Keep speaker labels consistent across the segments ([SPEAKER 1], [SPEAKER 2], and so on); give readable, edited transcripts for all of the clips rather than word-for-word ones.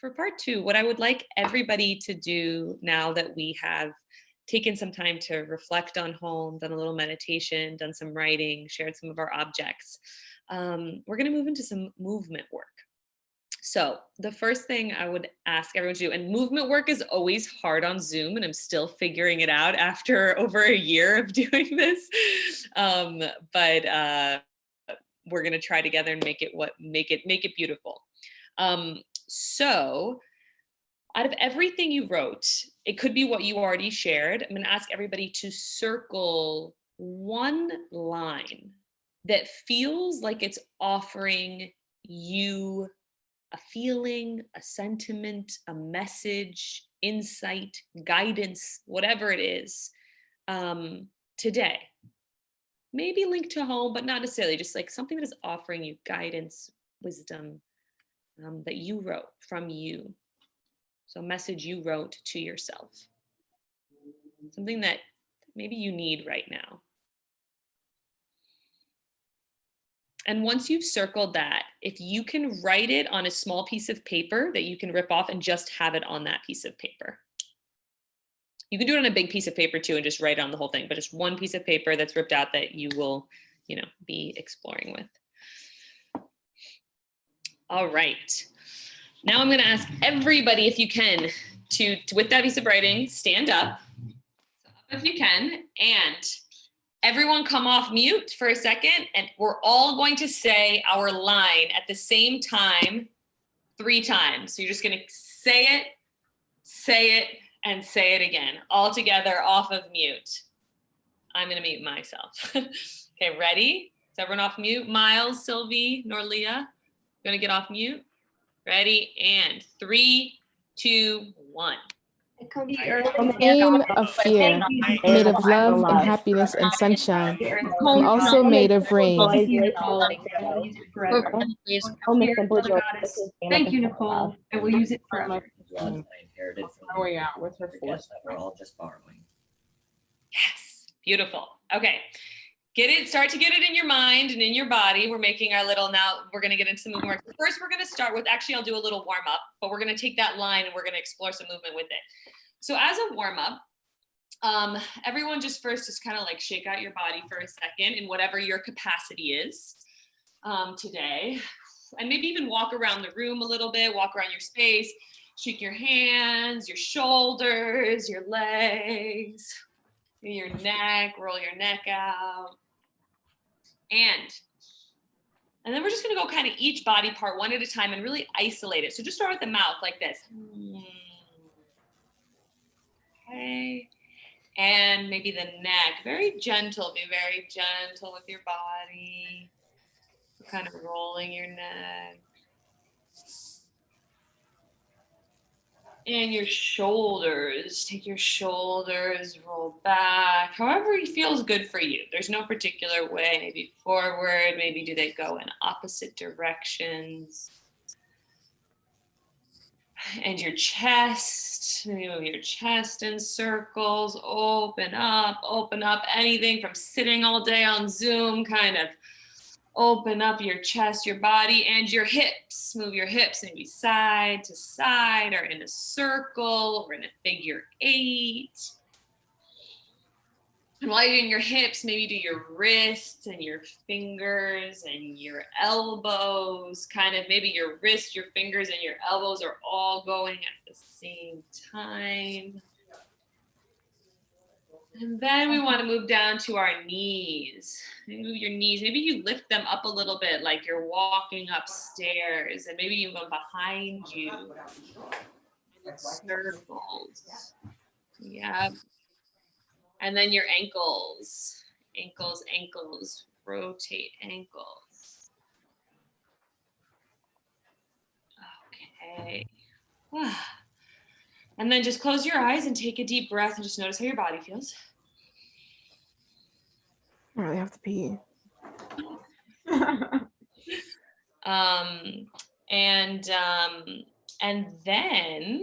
[SPEAKER 1] for part two, what I would like everybody to do now that we have taken some time to reflect on home, done a little meditation, done some writing, shared some of our objects, we're going to move into some movement work. So the first thing I would ask everyone to do, and movement work is always hard on Zoom, and I'm still figuring it out after over a year of doing this. But we're going to try together and make it beautiful. So out of everything you wrote, it could be what you already shared. I'm going to ask everybody to circle one line that feels like it's offering you a feeling, a sentiment, a message, insight, guidance, whatever it is, today. Maybe linked to home, but not necessarily, just like something that is offering you guidance, wisdom, that you wrote from you. So a message you wrote to yourself. Something that maybe you need right now. And once you've circled that, if you can write it on a small piece of paper that you can rip off and just have it on that piece of paper. You can do it on a big piece of paper too and just write on the whole thing, but just one piece of paper that's ripped out that you will, be exploring with. All right. Now I'm going to ask everybody, if you can, to with that piece of writing, stand up. So up if you can, and everyone come off mute for a second, and we're all going to say our line at the same time 3 times. So you're just going to say it, and say it again, all together off of mute. I'm going to mute myself. Okay, ready? Is everyone off mute? Miles, Sylvie, Norlia, going to get off mute? Ready? And 3, 2, 1.
[SPEAKER 2] Aim of fear, made of love and happiness and sunshine. I'm also made of rain.
[SPEAKER 3] Thank you, Nicole. I will use it forever.
[SPEAKER 4] Going out with her force that we're all just borrowing.
[SPEAKER 1] Yes, beautiful. Okay, start to get it in your mind and in your body. We're making our little, now we're gonna get into some movement work. First, we're gonna start with, actually I'll do a little warm up, but we're gonna take that line and we're gonna explore some movement with it. So as a warm up, everyone just kind of like shake out your body for a second in whatever your capacity is today. And maybe even walk around the room a little bit, walk around your space, shake your hands, your shoulders, your legs, your neck, roll your neck out. And then we're just gonna go kind of each body part one at a time and really isolate it. So just start with the mouth like this. Okay. And maybe the neck, very gentle, be very gentle with your body. Kind of rolling your neck. And your shoulders, take your shoulders, roll back, however it feels good for you. There's no particular way, maybe forward, maybe do they go in opposite directions. And your chest, move your chest in circles, open up, anything from sitting all day on Zoom, kind of open up your chest, your body, and your hips. Move your hips maybe side to side or in a circle or in a figure 8. And while you're doing your hips, maybe do your wrists and your fingers and your elbows, kind of maybe your wrists, your fingers, and your elbows are all going at the same time. And then we want to move down to our knees. Maybe move your knees. Maybe you lift them up a little bit like you're walking upstairs, and maybe you go behind you. Circles. Yep. And then your ankles. Ankles. Rotate ankles. Okay. And then just close your eyes and take a deep breath and just notice how your body feels.
[SPEAKER 2] I really have to pee.
[SPEAKER 1] And then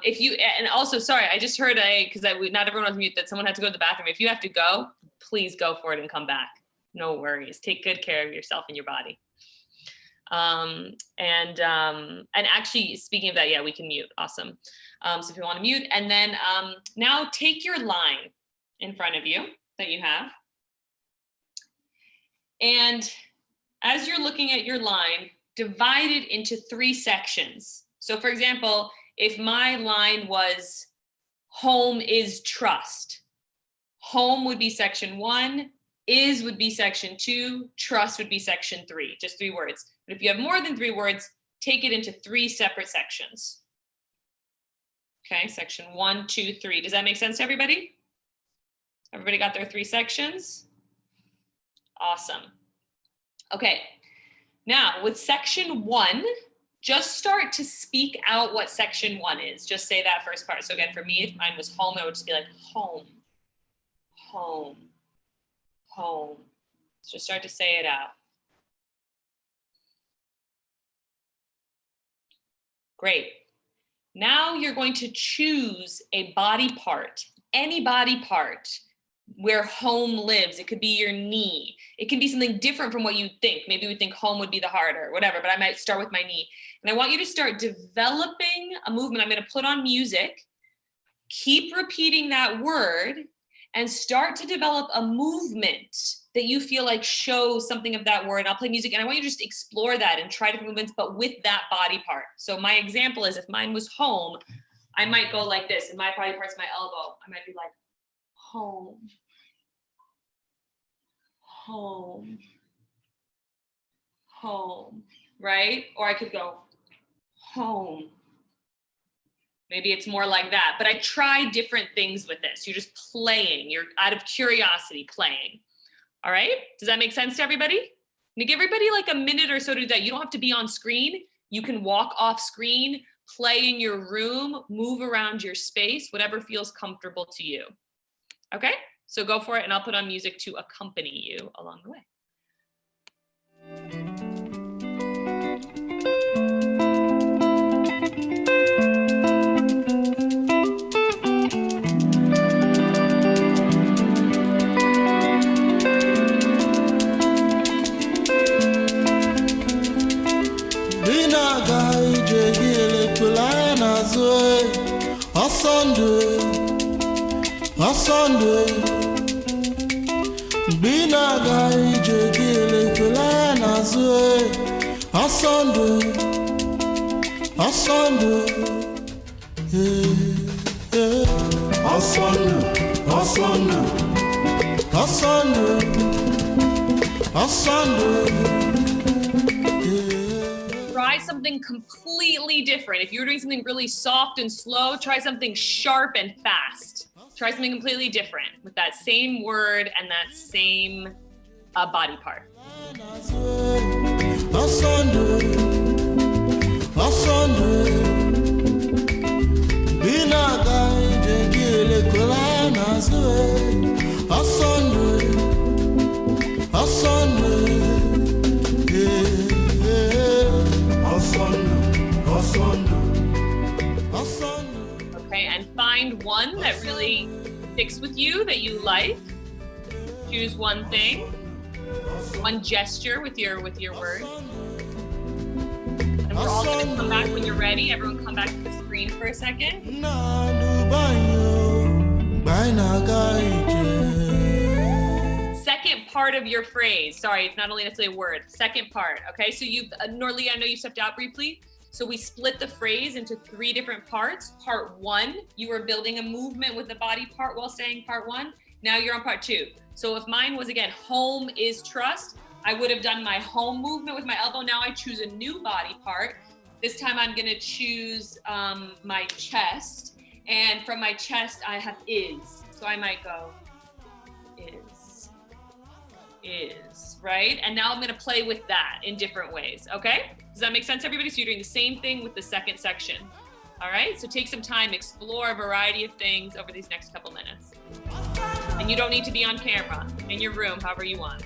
[SPEAKER 1] if you, and also, sorry, I just heard because not everyone was mute, that someone had to go to the bathroom. If you have to go, please go for it and come back. No worries. Take good care of yourself and your body. And actually, speaking of that, yeah, we can mute. Awesome. So if you want to mute, and then now take your line in front of you that you have. And as you're looking at your line, divide it into 3 sections. So for example, if my line was home is trust, home would be section 1, is would be section 2, trust would be section 3, just 3 words. But if you have more than 3 words, take it into 3 separate sections. Okay, section 1, 2, 3. Does that make sense to everybody? Everybody got their 3 sections? Awesome. Okay, now with section 1, just start to speak out what section 1 is. Just say that first part. So again, for me, if mine was home, I would just be like home, home, home. So just start to say it out. Great. Now you're going to choose a body part, any body part where home lives. It could be your knee. It can be something different from what you think. Maybe we think home would be the heart or whatever, but I might start with my knee. And I want you to start developing a movement. I'm going to put on music. Keep repeating that word and start to develop a movement that you feel like shows something of that word. I'll play music and I want you to just explore that and try different movements, but with that body part. So my example is if mine was home, I might go like this, and my body part's my elbow. I might be like home, home, home, right? Or I could go home. Maybe it's more like that, but I try different things with this. You're just playing, you're out of curiosity playing. All right, does that make sense to everybody? I'm gonna give everybody like a minute or so to do that. You don't have to be on screen. You can walk off screen, play in your room, move around your space, whatever feels comfortable to you. Okay, so go for it, and I'll put on music to accompany you along the way.
[SPEAKER 5] Asande bina gai jegele pelana zwe asande asande asande asande asande asande.
[SPEAKER 1] Try something completely different. If you're doing something really soft and slow, try something sharp and fast. Try something completely different with that same word and that same body part. Okay, and find one that really sticks with you, that you like. Choose one thing, one gesture with your word. And we're all gonna come back when you're ready. Everyone come back to the screen for a second. Second part of your phrase. Sorry, it's not only necessarily a word. Second part, okay? So you've, Norlie, I know you stepped out briefly. So we split the phrase into 3 different parts. Part 1, you were building a movement with the body part while saying part 1. Now you're on part 2. So if mine was, again, home is trust, I would have done my home movement with my elbow. Now I choose a new body part. This time I'm gonna choose my chest. And from my chest, I have is. So I might go is, right? And now I'm gonna play with that in different ways, okay? Does that make sense, everybody? So you're doing the same thing with the second section. All right, so take some time, explore a variety of things over these next couple minutes. And you don't need to be on camera, in your room, however you want.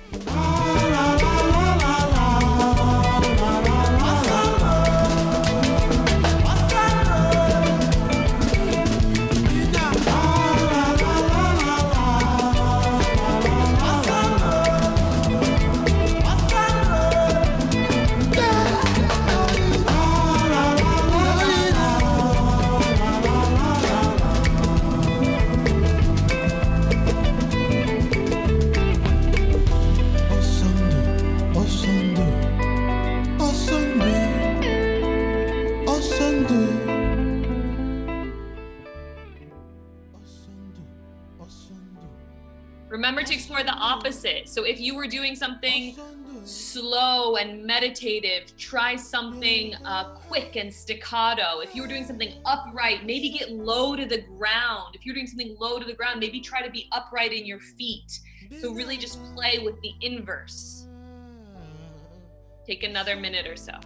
[SPEAKER 1] opposite. So if you were doing something slow and meditative, try something quick and staccato. If you were doing something upright, maybe get low to the ground. If you're doing something low to the ground, maybe try to be upright in your feet. So really just play with the inverse. Take another minute or so.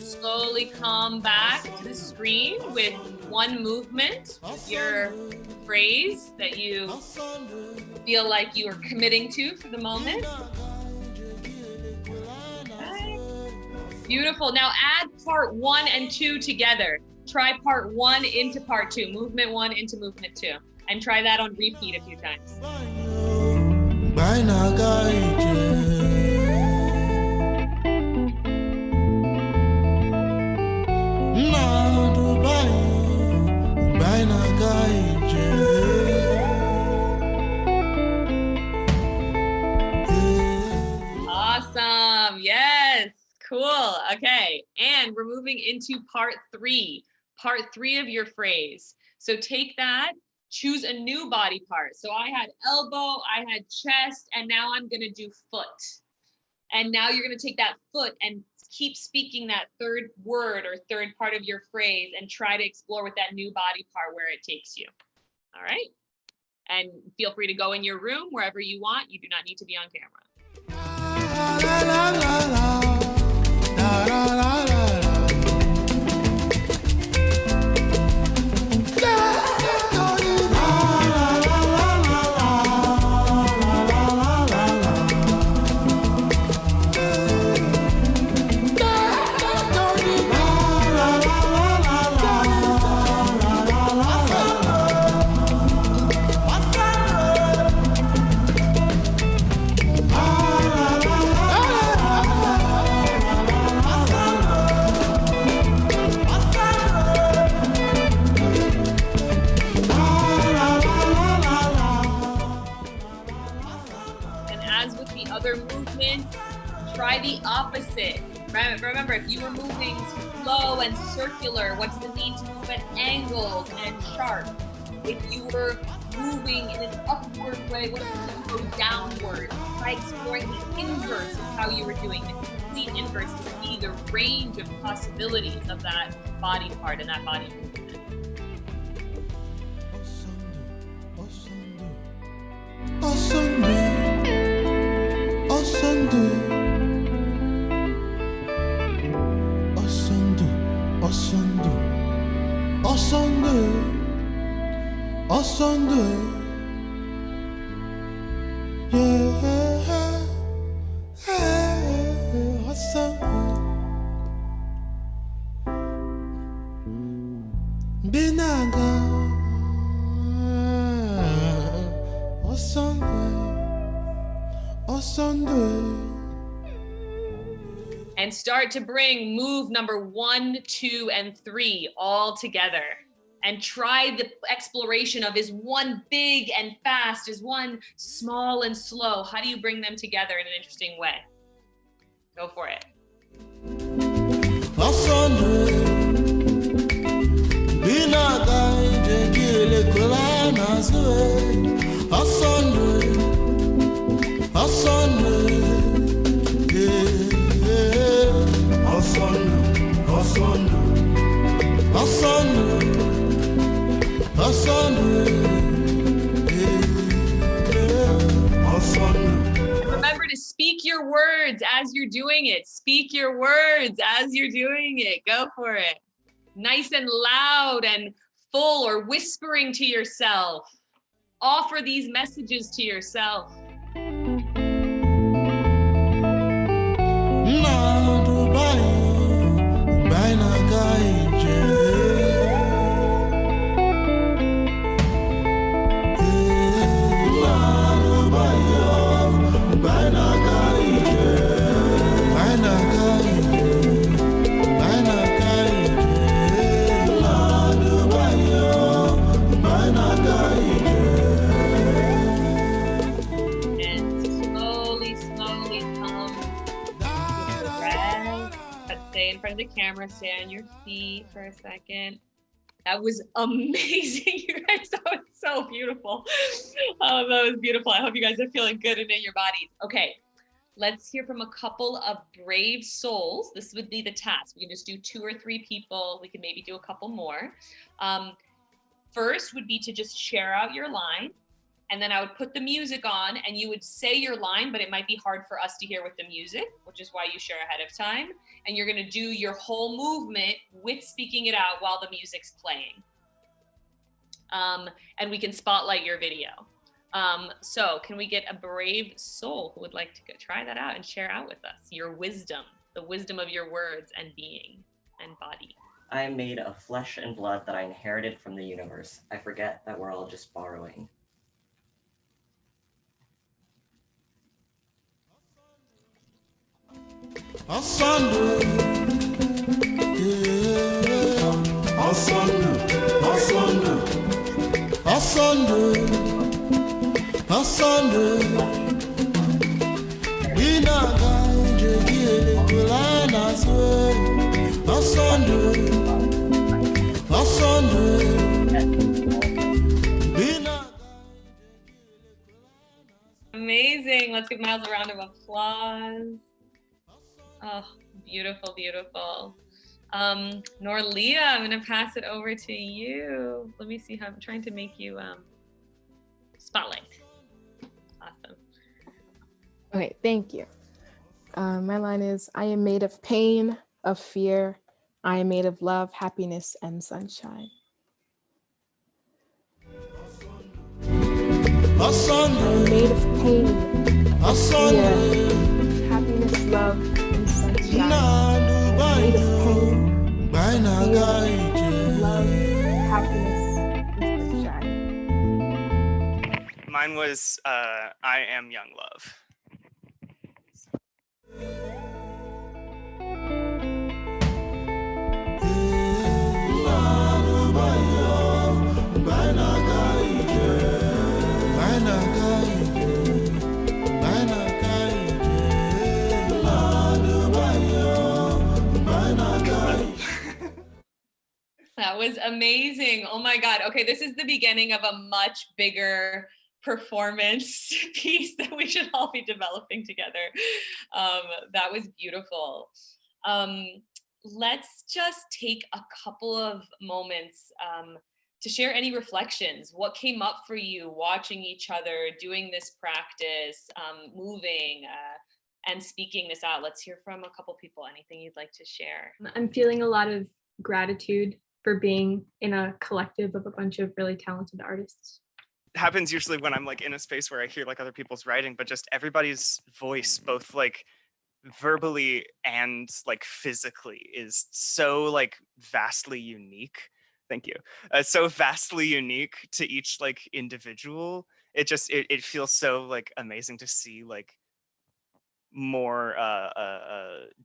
[SPEAKER 1] Slowly come back to the screen with one movement, your phrase that you feel like you are committing to for the moment. Okay. Beautiful. Now add part 1 and 2 together. Try part 1 into part 2, movement 1 into movement 2, and try that on repeat a few times. Awesome. Yes. Cool. Okay. And we're moving into part 3 of your phrase. So take that, choose a new body part. So I had elbow, I had chest, and now I'm going to do foot. And now you're going to take that foot and keep speaking that third word or third part of your phrase and try to explore with that new body part where it takes you. All right. And feel free to go in your room wherever you want. You do not need to be on camera. Try the opposite. Remember, if you were moving slow and circular, what's the need to move at angles and sharp? If you were moving in an upward way, what if you go downward? Try exploring the inverse of how you were doing the complete inverse to see the range of possibilities of that body part and that body movement. And start to bring move number 1, 2, and 3 all together. And try the exploration of, is one big and fast? Is one small and slow? How do you bring them together in an interesting way? Go for it. Remember to speak your words as you're doing it. Speak your words as you're doing it. Go for it. Nice and loud and full, or whispering to yourself. Offer these messages to yourself. In front of the camera, stay on your feet for a second. That was amazing. You guys, that was so beautiful. Oh, that was beautiful. I hope you guys are feeling good and in your bodies. Okay, let's hear from a couple of brave souls. This would be the task. We can just do 2 or 3 people. We can maybe do a couple more. First would be to just share out your line. And then I would put the music on and you would say your line, but it might be hard for us to hear with the music, which is why you share ahead of time. And you're gonna do your whole movement with speaking it out while the music's playing. And we can spotlight your video. So can we get a brave soul who would like to try that out and share out with us your wisdom, the wisdom of your words and being and body?
[SPEAKER 6] I am made of flesh and blood that I inherited from the universe. I forget that we're all just borrowing.
[SPEAKER 5] Asunder, yeah. Asunder, asunder, asunder, asunder. Inaga injegile kulana swe. Asunder, asunder.
[SPEAKER 1] Amazing. Let's give Miles a round of applause. Oh, beautiful, beautiful. Norlia, I'm gonna pass it over to you. Let me see how I'm trying to make you spotlight. Awesome.
[SPEAKER 2] Okay, thank you. My line is, I am made of pain, of fear. I am made of love, happiness, and sunshine. I am made of pain, of fear, happiness, love, and sunshine. Made of pain, fear, love, happiness, and sunshine.
[SPEAKER 7] Mine was I am young love.
[SPEAKER 1] That was amazing. Oh my God. Okay, this is the beginning of a much bigger performance piece that we should all be developing together. That was beautiful. Let's just take a couple of moments to share any reflections. What came up for you watching each other, doing this practice, moving, and speaking this out? Let's hear from a couple people. Anything you'd like to share?
[SPEAKER 3] I'm feeling a lot of gratitude for being in a collective of a bunch of really talented artists.
[SPEAKER 7] It happens usually when I'm like in a space where I hear like other people's writing, but just everybody's voice, both like verbally and like physically, is so like vastly unique. Thank you. So vastly unique to each like individual. It feels so like amazing to see like more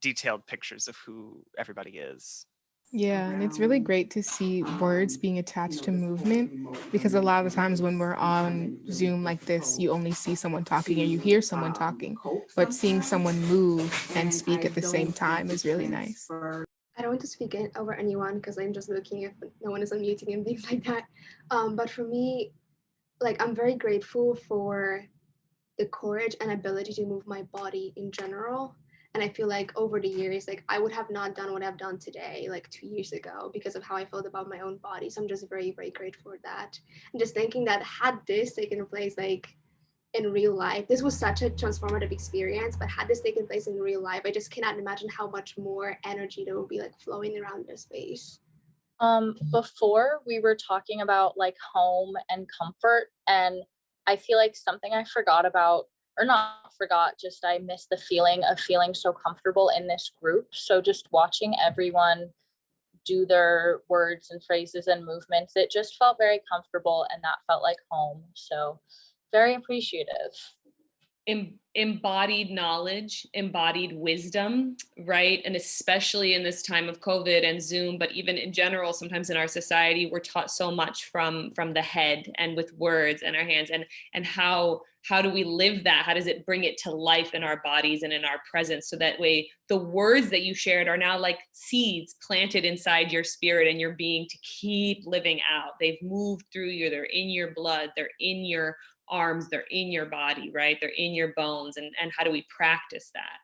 [SPEAKER 7] detailed pictures of who everybody is.
[SPEAKER 2] Yeah, and it's really great to see words being attached to movement, because a lot of times when we're on Zoom like this, you only see someone talking or you hear someone talking, but seeing someone move and speak at the same time is really nice.
[SPEAKER 8] I don't want to speak over anyone because I'm just looking if no one is unmuting and things like that. But for me, like, I'm very grateful for the courage and ability to move my body in general. And I feel like over the years, like I would have not done what I've done today, like 2 years ago, because of how I felt about my own body. So I'm just very, very grateful for that. And just thinking that had this taken place like in real life, this was such a transformative experience, but had this taken place in real life, I just cannot imagine how much more energy there will be like flowing around the space.
[SPEAKER 9] Before we were talking about like home and comfort, and I feel like something I forgot about, or not forgot, just I missed the feeling of feeling so comfortable in this group. So just watching everyone do their words and phrases and movements, it just felt very comfortable, and that felt like home. So very appreciative.
[SPEAKER 1] Embodied knowledge, embodied wisdom, right? And especially in this time of COVID and Zoom, but even in general, sometimes in our society, we're taught so much from the head and with words and our hands, and how do we live that? How does it bring it to life in our bodies and in our presence? So that way, the words that you shared are now like seeds planted inside your spirit and your being to keep living out. They've moved through you, they're in your blood, they're in your arms, they're in your body, right? They're in your bones. And how do we practice that?